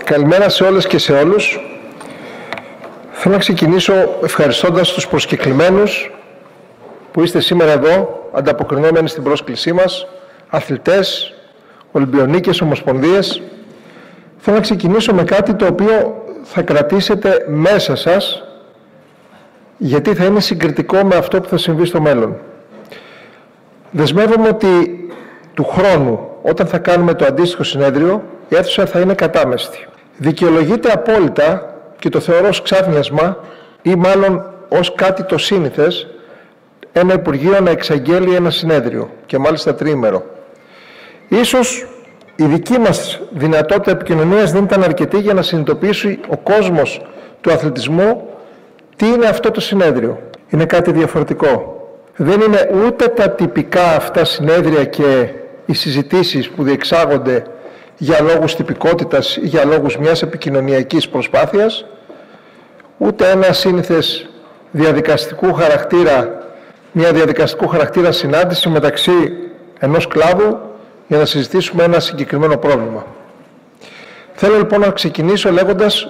Καλημέρα σε όλες και σε όλους. Θέλω να ξεκινήσω ευχαριστώντας τους προσκεκλημένους που είστε σήμερα εδώ, ανταποκρινόμενοι στην πρόσκλησή μας, αθλητές, Ολυμπιονίκες, ομοσπονδίες. Θέλω να ξεκινήσω με κάτι το οποίο θα κρατήσετε μέσα σας, γιατί θα είναι συγκριτικό με αυτό που θα συμβεί στο μέλλον. Δεσμεύομαι ότι του χρόνου, όταν θα κάνουμε το αντίστοιχο συνέδριο, η αίθουσα θα είναι κατάμεστη. Δικαιολογείται απόλυτα, και το θεωρώ ως ξάφνιασμα ή μάλλον ως κάτι το σύνηθες, ένα Υπουργείο να εξαγγέλει ένα συνέδριο, και μάλιστα τριήμερο. Ίσως η δική μας δυνατότητα επικοινωνίας δεν ήταν αρκετή για να συνειδητοποιήσει ο κόσμος του αθλητισμού τι είναι αυτό το συνέδριο. Είναι κάτι διαφορετικό. Δεν είναι ούτε τα τυπικά αυτά συνέδρια και οι συζητήσεις που διεξάγονται για λόγους τυπικότητας ή για λόγους μιας επικοινωνιακής προσπάθειας, ούτε ένα σύνηθες μια διαδικαστικού χαρακτήρα συνάντηση μεταξύ ενός κλάδου για να συζητήσουμε ένα συγκεκριμένο πρόβλημα. Θέλω λοιπόν να ξεκινήσω λέγοντας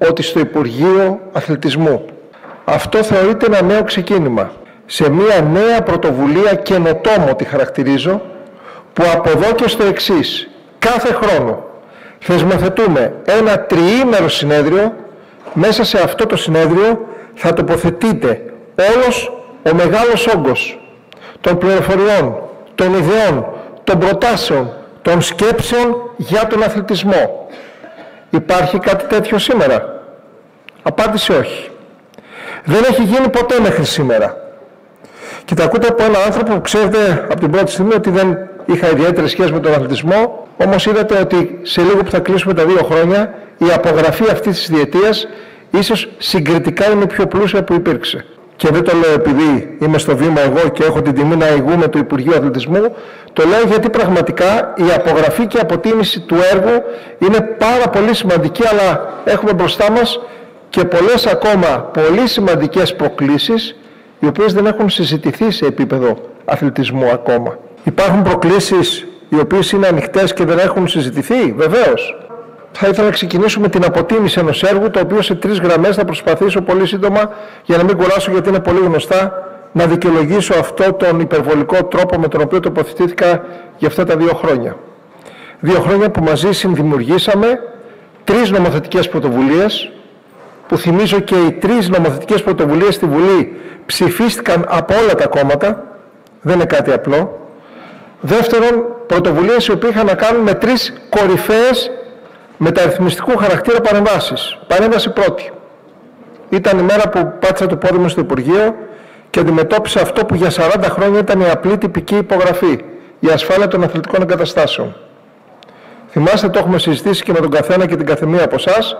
ότι στο Υπουργείο Αθλητισμού αυτό θεωρείται ένα νέο ξεκίνημα σε μια νέα πρωτοβουλία, καινοτόμο τη χαρακτηρίζω, που από εδώ και στο εξής, κάθε χρόνο θεσμοθετούμε ένα τριήμερο συνέδριο. Μέσα σε αυτό το συνέδριο θα τοποθετείται όλος ο μεγάλος όγκος των πληροφοριών, των ιδεών, των προτάσεων, των σκέψεων για τον αθλητισμό. Υπάρχει κάτι τέτοιο σήμερα? Απάντηση όχι. Δεν έχει γίνει ποτέ μέχρι σήμερα. Και τα ακούτε από έναν άνθρωπο που ξέρετε από την πρώτη στιγμή ότι δεν είχα ιδιαίτερη σχέση με τον αθλητισμό, όμως είδατε ότι σε λίγο που θα κλείσουμε τα 2 χρόνια, η απογραφή αυτής της διετίας ίσως συγκριτικά είναι η πιο πλούσια που υπήρξε. Και δεν το λέω επειδή είμαι στο βήμα εγώ και έχω την τιμή να ηγούμε του Υπουργείου Αθλητισμού, το λέω γιατί πραγματικά η απογραφή και η αποτίμηση του έργου είναι πάρα πολύ σημαντική, αλλά έχουμε μπροστά μας και πολλές ακόμα πολύ σημαντικές προκλήσεις, οι οποίες δεν έχουν συζητηθεί σε επίπεδο αθλητισμού ακόμα. Υπάρχουν προκλήσεις οι οποίες είναι ανοιχτές και δεν έχουν συζητηθεί? Βεβαίως. Θα ήθελα να ξεκινήσω με την αποτίμηση ενός έργου, το οποίο σε 3 γραμμές θα προσπαθήσω πολύ σύντομα, για να μην κουράσω γιατί είναι πολύ γνωστά, να δικαιολογήσω αυτό τον υπερβολικό τρόπο με τον οποίο τοποθετήθηκα για αυτά τα 2 χρόνια. 2 χρόνια που μαζί συνδημιουργήσαμε 3 νομοθετικές πρωτοβουλίες, που θυμίζω και οι 3 νομοθετικές πρωτοβουλίες στη Βουλή ψηφίστηκαν από όλα τα κόμματα, δεν είναι κάτι απλό. Δεύτερον, πρωτοβουλίες οι οποίες είχαν να κάνουν με 3 κορυφαίες μεταρρυθμιστικού χαρακτήρα παρεμβάσεις. Παρέμβαση πρώτη. Ήταν η μέρα που πάτησα το πόδι μου στο Υπουργείο και αντιμετώπισα αυτό που για 40 χρόνια ήταν η απλή τυπική υπογραφή, η ασφάλεια των αθλητικών εγκαταστάσεων. Θυμάστε, το έχουμε συζητήσει και με τον καθένα και την καθεμία από εσάς,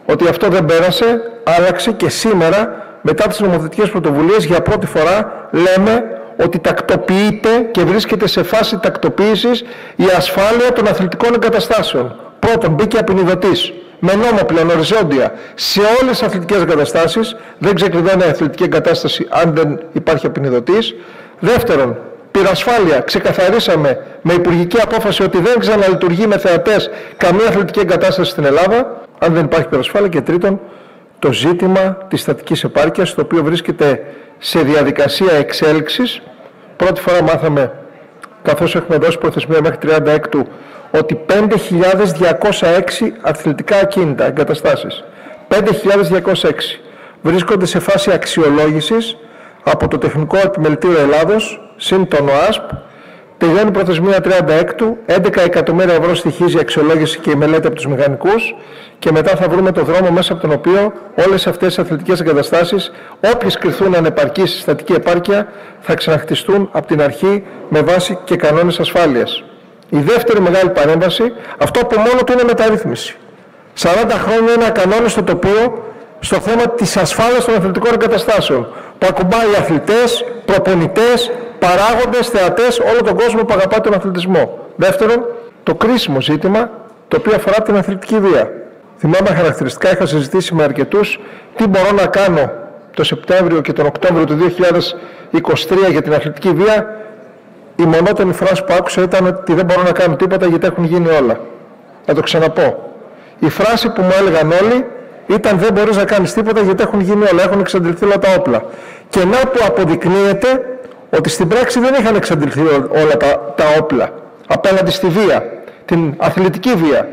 ότι αυτό δεν πέρασε, άλλαξε και σήμερα, μετά τις νομοθετικές πρωτοβουλίες, για πρώτη φορά λέμε ότι τακτοποιείται και βρίσκεται σε φάση τακτοποίησης η ασφάλεια των αθλητικών εγκαταστάσεων. Πρώτον, μπήκε απεινιδωτής, με νόμο πλέον οριζόντια, σε όλες τις αθλητικές εγκαταστάσεις. Δεν ξεκλειδώνει η αθλητική εγκατάσταση αν δεν υπάρχει απεινιδωτής. Δεύτερον, πυρασφάλεια. Ξεκαθαρίσαμε με υπουργική απόφαση ότι δεν ξαναλειτουργεί με θεατές καμία αθλητική εγκατάσταση στην Ελλάδα, αν δεν υπάρχει πυρασφάλεια. Και τρίτον, το ζήτημα της στατικής επάρκειας, το οποίο βρίσκεται σε διαδικασία εξέλιξης. Πρώτη φορά μάθαμε, καθώς έχουμε δώσει προθεσμία μέχρι 36 ότι 5.206 αθλητικά ακίνητα εγκαταστάσεις, 5.206 βρίσκονται σε φάση αξιολόγησης από το Τεχνικό Επιμελητήριο Ελλάδος, συν τον ΟΑΣΠ. Τελειώνει η προθεσμία 36, 11 εκατομμύρια ευρώ στοιχίζει η αξιολόγηση και η μελέτη από τους μηχανικούς, και μετά θα βρούμε το δρόμο μέσα από τον οποίο όλες αυτές οι αθλητικές εγκαταστάσεις, όποιες κριθούν ανεπαρκείς στη στατική επάρκεια, θα ξαναχτιστούν από την αρχή με βάση και κανόνες ασφάλειας. Η δεύτερη μεγάλη παρέμβαση, αυτό από μόνο του είναι μεταρρύθμιση. 40 χρόνια είναι ακανόνιστο τοπίο στο θέμα της ασφάλειας των αθλητικών εγκαταστάσεων, που ακουμπάει αθλητές, προπονητές, παράγοντες, θεατές, όλο τον κόσμο που αγαπά τον αθλητισμό. Δεύτερον, το κρίσιμο ζήτημα, το οποίο αφορά την αθλητική βία. Θυμάμαι χαρακτηριστικά, είχα συζητήσει με αρκετούς τι μπορώ να κάνω το Σεπτέμβριο και τον Οκτώβριο του 2023 για την αθλητική βία. Η μονότονη φράση που άκουσα ήταν ότι δεν μπορώ να κάνω τίποτα γιατί έχουν γίνει όλα. Να το ξαναπώ. Η φράση που μου έλεγαν όλοι ήταν «δεν μπορείς να κάνεις τίποτα γιατί έχουν γίνει όλα, έχουν εξαντληθεί όλα τα όπλα». Και να που αποδεικνύεται ότι στην πράξη δεν είχαν εξαντληθεί όλα τα όπλα απέναντι στη βία, την αθλητική βία.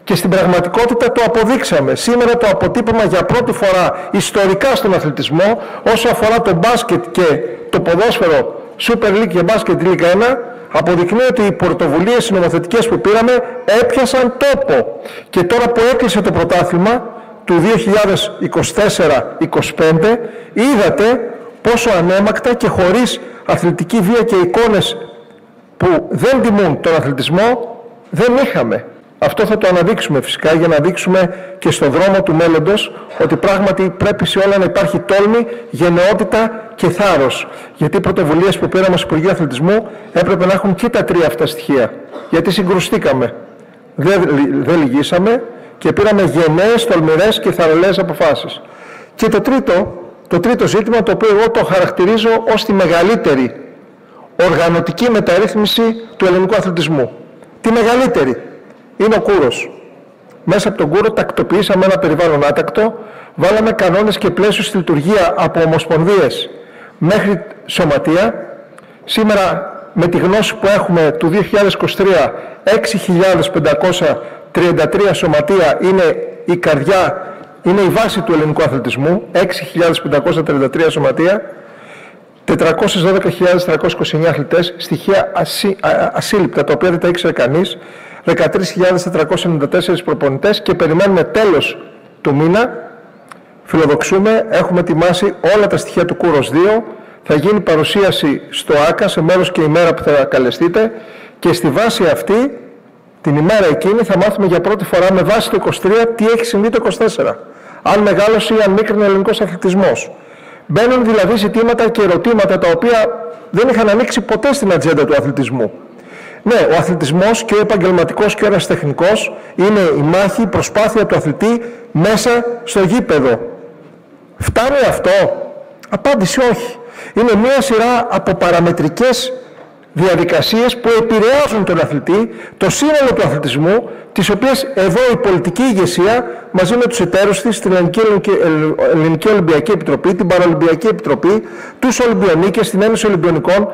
Και στην πραγματικότητα το αποδείξαμε. Σήμερα το αποτύπωμα για πρώτη φορά ιστορικά στον αθλητισμό, όσο αφορά το μπάσκετ και το ποδόσφαιρο Super League και Basket League 1, αποδεικνύει ότι οι πρωτοβουλίες νομοθετικές που πήραμε έπιασαν τόπο. Και τώρα που έκλεισε το πρωτάθλημα του 2024-25, είδατε πόσο ανέμακτα και χωρίς αθλητική βία και εικόνες που δεν τιμούν τον αθλητισμό δεν είχαμε. Αυτό θα το αναδείξουμε φυσικά για να δείξουμε και στον δρόμο του μέλλοντος ότι πράγματι πρέπει σε όλα να υπάρχει τόλμη, γενναιότητα και θάρρος. Γιατί οι πρωτοβουλίες που πήραμε στο Υπουργείο Αθλητισμού έπρεπε να έχουν και τα τρία αυτά στοιχεία. Γιατί συγκρουστήκαμε, δεν λυγίσαμε και πήραμε γενναίες, τολμηρές και θαραλέες αποφάσεις. Και το τρίτο ζήτημα, το οποίο εγώ το χαρακτηρίζω ως τη μεγαλύτερη οργανωτική μεταρρύθμιση του ελληνικού αθλητισμού. Τη μεγαλύτερη. Είναι ο Κούρος. Μέσα από τον Κούρο τακτοποιήσαμε ένα περιβάλλον άτακτο, βάλαμε κανόνες και πλαίσιο στη λειτουργία από ομοσπονδίες μέχρι σωματεία. Σήμερα με τη γνώση που έχουμε του 2023, 6.533 σωματεία είναι η καρδιά, είναι η βάση του ελληνικού αθλητισμού, 6.533 σωματεία, 412.329 αθλητές, στοιχεία ασύλληπτα, τα οποία δεν τα ήξερε κανείς, 13.494 προπονητές και περιμένουμε τέλος του μήνα, φιλοδοξούμε, έχουμε ετοιμάσει όλα τα στοιχεία του Κούρος 2, θα γίνει παρουσίαση στο ΆΚΑ σε μέρος και ημέρα που θα καλεστείτε και στη βάση αυτή, την ημέρα εκείνη, θα μάθουμε για πρώτη φορά με βάση το 23 τι έχει συμβεί το 24. Αν μεγάλωσε ή αν μίκρινε ο ελληνικός αθλητισμός. Μπαίνουν δηλαδή ζητήματα και ερωτήματα τα οποία δεν είχαν ανοίξει ποτέ στην ατζέντα του αθλητισμού. Ναι, ο αθλητισμός και ο επαγγελματικός και ο ερασιτεχνικός είναι η μάχη, η προσπάθεια του αθλητή μέσα στο γήπεδο. Φτάνει αυτό? Απάντηση όχι. Είναι μία σειρά από παραμετρικές διαδικασίες που επηρεάζουν τον αθλητή, το σύνολο του αθλητισμού, τις οποίες εδώ η πολιτική ηγεσία μαζί με τους εταίρους της, την Ελληνική Ολυμπιακή Επιτροπή, την Παραολυμπιακή Επιτροπή, τους Ολυμπιονίκες, την Ένωση Ολυμπιονικών,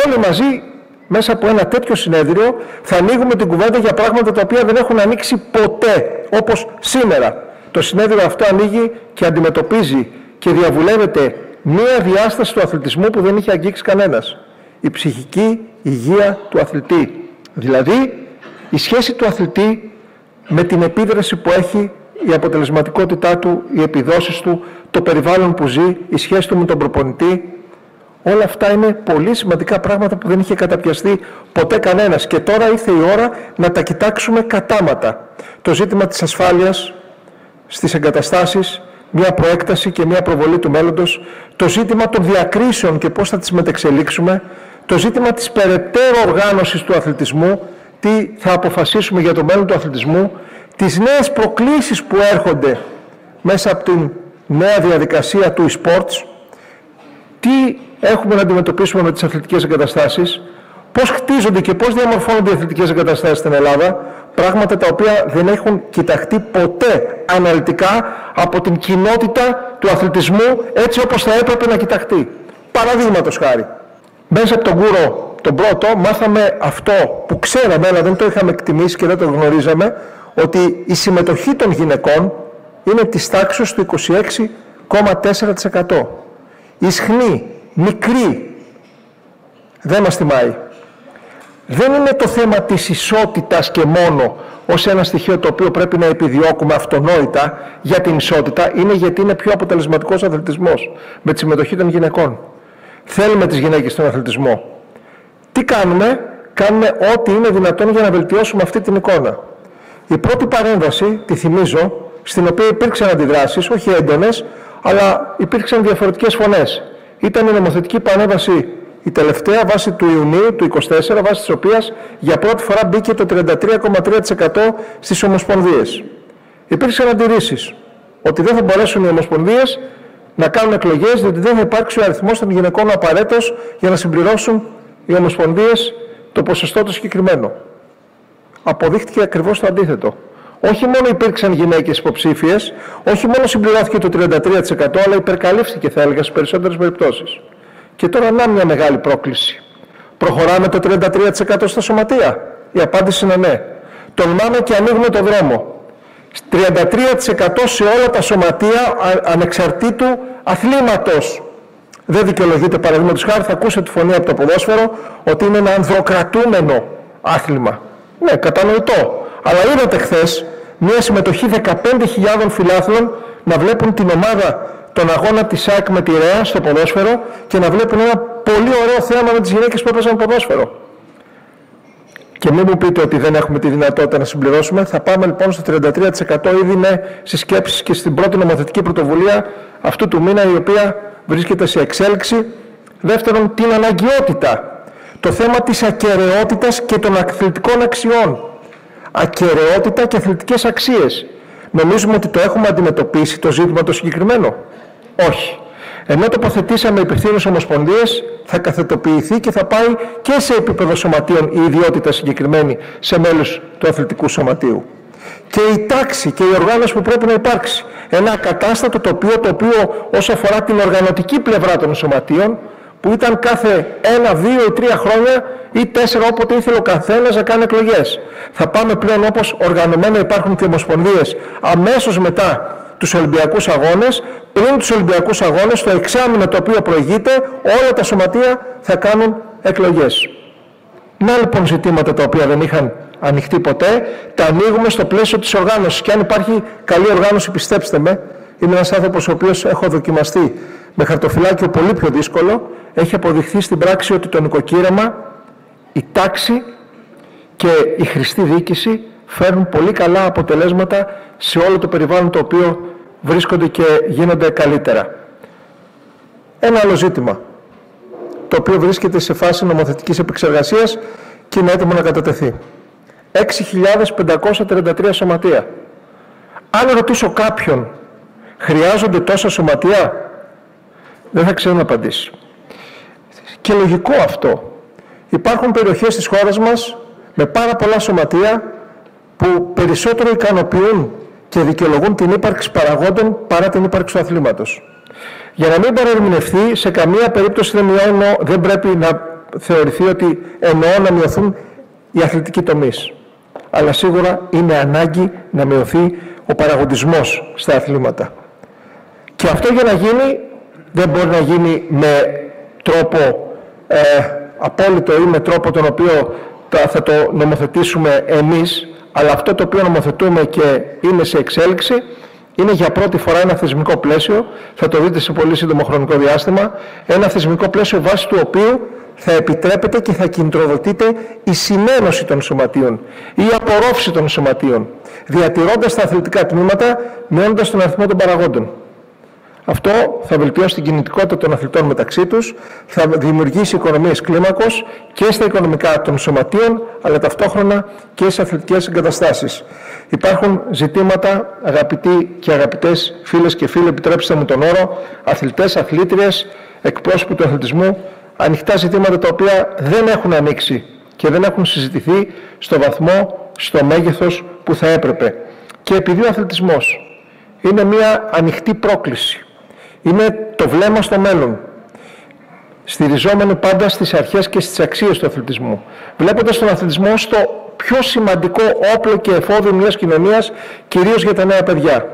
όλοι μαζί μέσα από ένα τέτοιο συνέδριο θα ανοίγουμε την κουβέντα για πράγματα τα οποία δεν έχουν ανοίξει ποτέ, όπως σήμερα. Το συνέδριο αυτό ανοίγει και αντιμετωπίζει και διαβουλεύεται μία διάσταση του αθλητισμού που δεν είχε αγγίξει κανένας. Η ψυχική υγεία του αθλητή. Δηλαδή, η σχέση του αθλητή με την επίδραση που έχει, η αποτελεσματικότητά του, οι επιδόσεις του, το περιβάλλον που ζει, η σχέση του με τον προπονητή. Όλα αυτά είναι πολύ σημαντικά πράγματα που δεν είχε καταπιαστεί ποτέ κανένας. Και τώρα ήρθε η ώρα να τα κοιτάξουμε κατάματα. Το ζήτημα της ασφάλειας στις εγκαταστάσεις, μια προέκταση και μια προβολή του μέλλοντος, το ζήτημα των διακρίσεων και πώς θα τις μετεξελίξουμε, το ζήτημα της περαιτέρω οργάνωσης του αθλητισμού, τι θα αποφασίσουμε για το μέλλον του αθλητισμού, τις νέες προκλήσεις που έρχονται μέσα από την νέα διαδικασία του e-sports, τι έχουμε να αντιμετωπίσουμε με τις αθλητικές εγκαταστάσεις, πώς χτίζονται και πώς διαμορφώνονται οι αθλητικές εγκαταστάσεις στην Ελλάδα, πράγματα τα οποία δεν έχουν κοιταχτεί ποτέ αναλυτικά από την κοινότητα του αθλητισμού έτσι όπως θα έπρεπε να κοιταχτεί. Παραδείγματος χάρη, μέσα από τον Κούρο τον πρώτο μάθαμε αυτό που ξέραμε αλλά δεν το είχαμε εκτιμήσει και δεν το γνωρίζαμε, ότι η συμμετοχή των γυναικών είναι της τάξης του 26,4%. Ισχνή, μικρή, δεν μας τιμάει. Δεν είναι το θέμα της ισότητας και μόνο ως ένα στοιχείο το οποίο πρέπει να επιδιώκουμε αυτονόητα για την ισότητα, είναι γιατί είναι πιο αποτελεσματικός αθλητισμός με τη συμμετοχή των γυναικών. Θέλουμε τις γυναίκες στον αθλητισμό. Τι κάνουμε? Κάνουμε ό,τι είναι δυνατόν για να βελτιώσουμε αυτή την εικόνα. Η πρώτη παρέμβαση, τη θυμίζω, στην οποία υπήρξαν αντιδράσεις, όχι έντονες, αλλά υπήρξαν διαφορετικές φωνές. Ήταν η νομοθετική παρέμβαση η τελευταία, βάση του Ιουνίου του 2024, βάση της οποίας για πρώτη φορά μπήκε το 33,3% στις ομοσπονδίες. Υπήρξαν αντιρρήσεις ότι δεν θα μπορέσουν οι ομοσπονδίες να κάνουν εκλογές, διότι δεν θα υπάρξει ο αριθμός των γυναικών απαραίτητος για να συμπληρώσουν οι ομοσπονδίες το ποσοστό το συγκεκριμένο. Αποδείχτηκε ακριβώς το αντίθετο. Όχι μόνο υπήρξαν γυναίκες υποψήφιες, όχι μόνο συμπληρώθηκε το 33%, αλλά υπερκαλύφθηκε, θα έλεγα, σε περισσότερες περιπτώσεις. Και τώρα να μια μεγάλη πρόκληση. Προχωράμε το 33% στα σωματεία? Η απάντηση είναι ναι. Τολμάμε και ανοίγουμε το δρόμο. 33% σε όλα τα σωματεία ανεξαρτήτου αθλήματος. Δεν δικαιολογείται, παραδείγματος χάρη, θα ακούσετε τη φωνή από το ποδόσφαιρο ότι είναι ένα ανδροκρατούμενο άθλημα. Ναι, κατανοητό. Αλλά είδατε χθες μια συμμετοχή 15.000 φιλάθλων να βλέπουν την ομάδα, τον αγώνα της ΑΕΚ με τη ΡΕΑ στο ποδόσφαιρο και να βλέπουν ένα πολύ ωραίο θέαμα με τις γυναίκες που έπαιζαν ποδόσφαιρο. Και μην μου πείτε ότι δεν έχουμε τη δυνατότητα να συμπληρώσουμε. Θα πάμε λοιπόν στο 33%. Ήδη είναι στις σκέψεις και στην πρώτη νομοθετική πρωτοβουλία αυτού του μήνα, η οποία βρίσκεται σε εξέλιξη. Δεύτερον, την αναγκαιότητα. Το θέμα της ακεραιότητας και των αθλητικών αξιών. Ακεραιότητα και αθλητικές αξίες. Νομίζουμε ότι το έχουμε αντιμετωπίσει το ζήτημα το συγκεκριμένο? Όχι. Ενώ τοποθετήσαμε υπευθύνες ομοσπονδίες, θα καθετοποιηθεί και θα πάει και σε επίπεδο σωματείων η ιδιότητα συγκεκριμένη σε μέλους του αθλητικού σωματείου. Και η τάξη και η οργάνωση που πρέπει να υπάρξει. Ένα ακατάστατο τοπίο, το οποίο όσο αφορά την οργανωτική πλευρά των σωματείων, που ήταν κάθε 1, 2 ή 3 χρόνια ή 4 όποτε ήθελε ο καθένας να κάνει εκλογές. Θα πάμε πλέον, όπως οργανωμένα υπάρχουν και ομοσπονδίες, αμέσως μετά τους Ολυμπιακούς Αγώνες, πριν τους Ολυμπιακούς Αγώνες, το εξάμηνο το οποίο προηγείται, όλα τα σωματεία θα κάνουν εκλογές. Να λοιπόν ζητήματα τα οποία δεν είχαν ανοιχτεί ποτέ, τα ανοίγουμε στο πλαίσιο της οργάνωσης. Και αν υπάρχει καλή οργάνωση, πιστέψτε με, είμαι ένας άνθρωπος ο οποίος έχω δοκιμαστεί με χαρτοφυλάκιο πολύ πιο δύσκολο, έχει αποδειχθεί στην πράξη ότι το νοικοκύρεμα, η τάξη και η χρηστή διοίκηση φέρνουν πολύ καλά αποτελέσματα σε όλο το περιβάλλον το οποίο βρίσκονται και γίνονται καλύτερα. Ένα άλλο ζήτημα, το οποίο βρίσκεται σε φάση νομοθετικής επεξεργασίας και είναι έτοιμο να κατατεθεί. 6.533 σωματεία. Αν ρωτήσω κάποιον, χρειάζονται τόσα σωματεία? Δεν θα ξέρω να απαντήσει. Και λογικό αυτό. Υπάρχουν περιοχές της χώρας μας με πάρα πολλά σωματεία που περισσότερο ικανοποιούν και δικαιολογούν την ύπαρξη παραγόντων παρά την ύπαρξη του αθλήματος. Για να μην παρερμηνευτεί, σε καμία περίπτωση δεν πρέπει να θεωρηθεί ότι εννοώ να μειωθούν οι αθλητικοί τομείς. Αλλά σίγουρα είναι ανάγκη να μειωθεί ο παραγοντισμός στα αθλήματα. Και αυτό για να γίνει δεν μπορεί να γίνει με τρόπο απόλυτο ή με τρόπο τον οποίο θα το νομοθετήσουμε εμείς, αλλά αυτό το οποίο νομοθετούμε και είναι σε εξέλιξη είναι για πρώτη φορά ένα θεσμικό πλαίσιο, θα το δείτε σε πολύ σύντομο χρονικό διάστημα, ένα θεσμικό πλαίσιο βάσει του οποίου θα επιτρέπεται και θα κινητροδοτείται η συνένωση των σωματείων ή η απορρόφηση των σωματείων, διατηρώντας τα αθλητικά τμήματα, μειώνοντας τον αριθμό των παραγόντων. Αυτό θα βελτιώσει την κινητικότητα των αθλητών μεταξύ τους, θα δημιουργήσει οικονομίες κλίμακος και στα οικονομικά των σωματείων, αλλά ταυτόχρονα και στις αθλητικές εγκαταστάσεις. Υπάρχουν ζητήματα, αγαπητοί και αγαπητές φίλες και φίλοι, επιτρέψτε μου τον όρο, αθλητές, αθλήτριες, εκπρόσωποι του αθλητισμού, ανοιχτά ζητήματα τα οποία δεν έχουν ανοίξει και δεν έχουν συζητηθεί στο βαθμό, στο μέγεθος που θα έπρεπε. Και επειδή ο αθλητισμός είναι μια ανοιχτή πρόκληση, είναι το βλέμμα στο μέλλον, στηριζόμενο πάντα στις αρχές και στις αξίες του αθλητισμού, βλέποντας τον αθλητισμό στο πιο σημαντικό όπλο και εφόδιο μιας κοινωνίας, κυρίως για τα νέα παιδιά.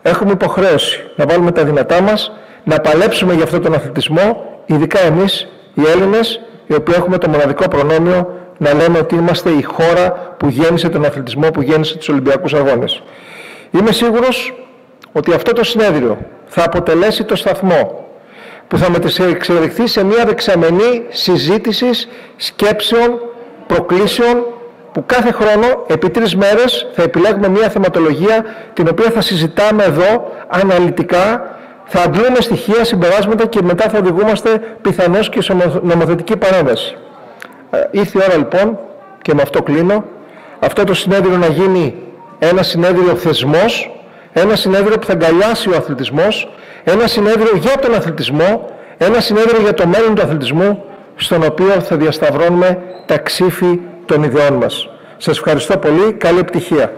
Έχουμε υποχρέωση να βάλουμε τα δυνατά μας, να παλέψουμε για αυτόν τον αθλητισμό, ειδικά εμείς οι Έλληνες, οι οποίοι έχουμε το μοναδικό προνόμιο να λέμε ότι είμαστε η χώρα που γέννησε τον αθλητισμό, που γέννησε τους Ολυμπιακούς Αγώνες. Είμαι σίγουρος ότι αυτό το συνέδριο θα αποτελέσει το σταθμό που θα μετεξελιχθεί σε μια δεξαμενή συζήτησης, σκέψεων, προκλήσεων, που κάθε χρόνο επί 3 μέρες θα επιλέγουμε μια θεματολογία την οποία θα συζητάμε εδώ αναλυτικά, θα αντλούμε στοιχεία, συμπεράσματα και μετά θα οδηγούμαστε πιθανώς και σε νομοθετική παρέμβαση. Ήρθε η ώρα λοιπόν, και με αυτό κλείνω, αυτό το συνέδριο να γίνει ένα συνέδριο θεσμός, ένα συνέδριο που θα αγκαλιάσει ο αθλητισμός, ένα συνέδριο για τον αθλητισμό, ένα συνέδριο για το μέλλον του αθλητισμού, στον οποίο θα διασταυρώνουμε τα ξύφη των ιδεών μας. Σας ευχαριστώ πολύ. Καλή επιτυχία.